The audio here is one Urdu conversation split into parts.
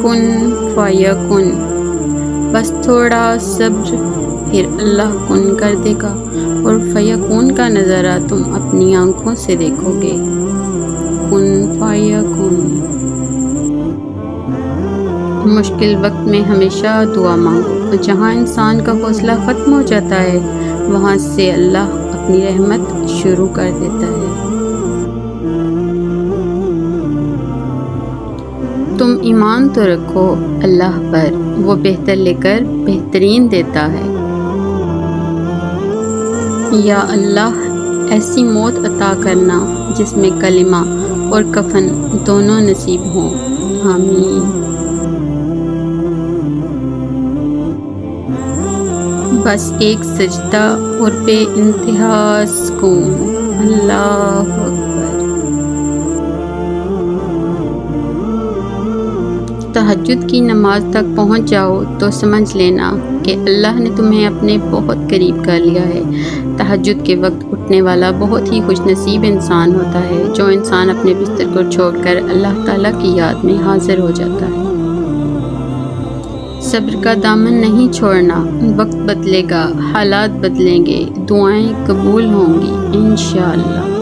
کن فیکن، بس تھوڑا صبر، پھر اللہ کن کر دے گا اور فیکون کا نظارہ تم اپنی آنکھوں سے دیکھو گے۔ کن فیکن۔ مشکل وقت میں ہمیشہ دعا مانگو، جہاں انسان کا حوصلہ ختم ہو جاتا ہے وہاں سے اللہ اپنی رحمت شروع کر دیتا ہے۔ تم ایمان تو رکھو اللہ پر، وہ بہتر لے کر بہترین دیتا ہے۔ یا اللہ ایسی موت عطا کرنا جس میں کلمہ اور کفن دونوں نصیب ہوں، آمین۔ بس ایک سجدہ اور بے انتہا سکون، اللہ اکبر۔ تہجد کی نماز تک پہنچ جاؤ تو سمجھ لینا کہ اللہ نے تمہیں اپنے بہت قریب کر لیا ہے۔ تہجد کے وقت اٹھنے والا بہت ہی خوش نصیب انسان ہوتا ہے، جو انسان اپنے بستر کو چھوڑ کر اللہ تعالیٰ کی یاد میں حاضر ہو جاتا ہے۔ صبر کا دامن نہیں چھوڑنا، وقت بدلے گا، حالات بدلیں گے، دعائیں قبول ہوں گی انشاءاللہ۔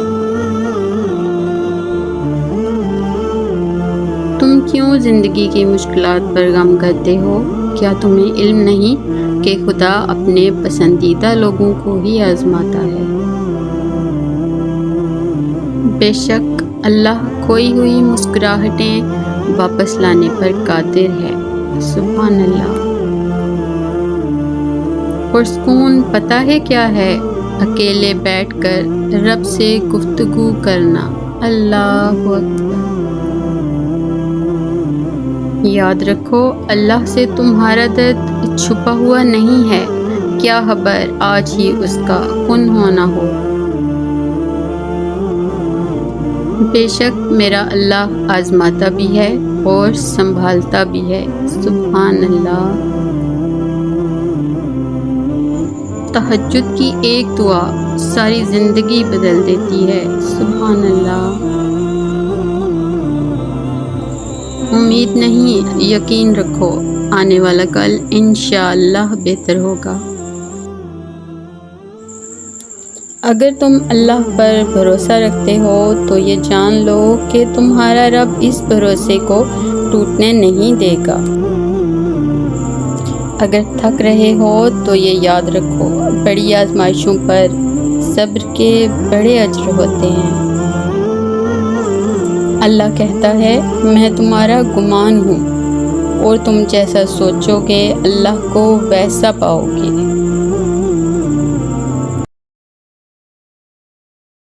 تم کیوں زندگی کی مشکلات پر غم کرتے ہو؟ کیا تمہیں علم نہیں کہ خدا اپنے پسندیدہ لوگوں کو ہی آزماتا ہے؟ بے شک اللہ کھوئی ہوئی مسکراہٹیں واپس لانے پر قادر ہے، سبحان اللہ۔ اور سکون پتہ ہے کیا ہے؟ اکیلے بیٹھ کر رب سے گفتگو کرنا، اللہ اکبر۔ یاد رکھو اللہ سے تمہارا درد چھپا ہوا نہیں ہے، کیا خبر آج ہی اس کا کن ہونا ہو۔ بے شک میرا اللہ آزماتا بھی ہے اور سنبھالتا بھی ہے، سبحان اللہ۔ تہجد کی ایک دعا ساری زندگی بدل دیتی ہے، سبحان اللہ۔ امید نہیں، یقین رکھو، آنے والا کل انشاءاللہ بہتر ہوگا۔ اگر تم اللہ پر بھروسہ رکھتے ہو تو یہ جان لو کہ تمہارا رب اس بھروسے کو ٹوٹنے نہیں دے گا۔ اگر تھک رہے ہو تو یہ یاد رکھو، بڑی آزمائشوں پر صبر کے بڑے اجر ہوتے ہیں۔ اللہ کہتا ہے میں تمہارا گمان ہوں، اور تم جیسا سوچو گے اللہ کو ویسا پاؤ گے۔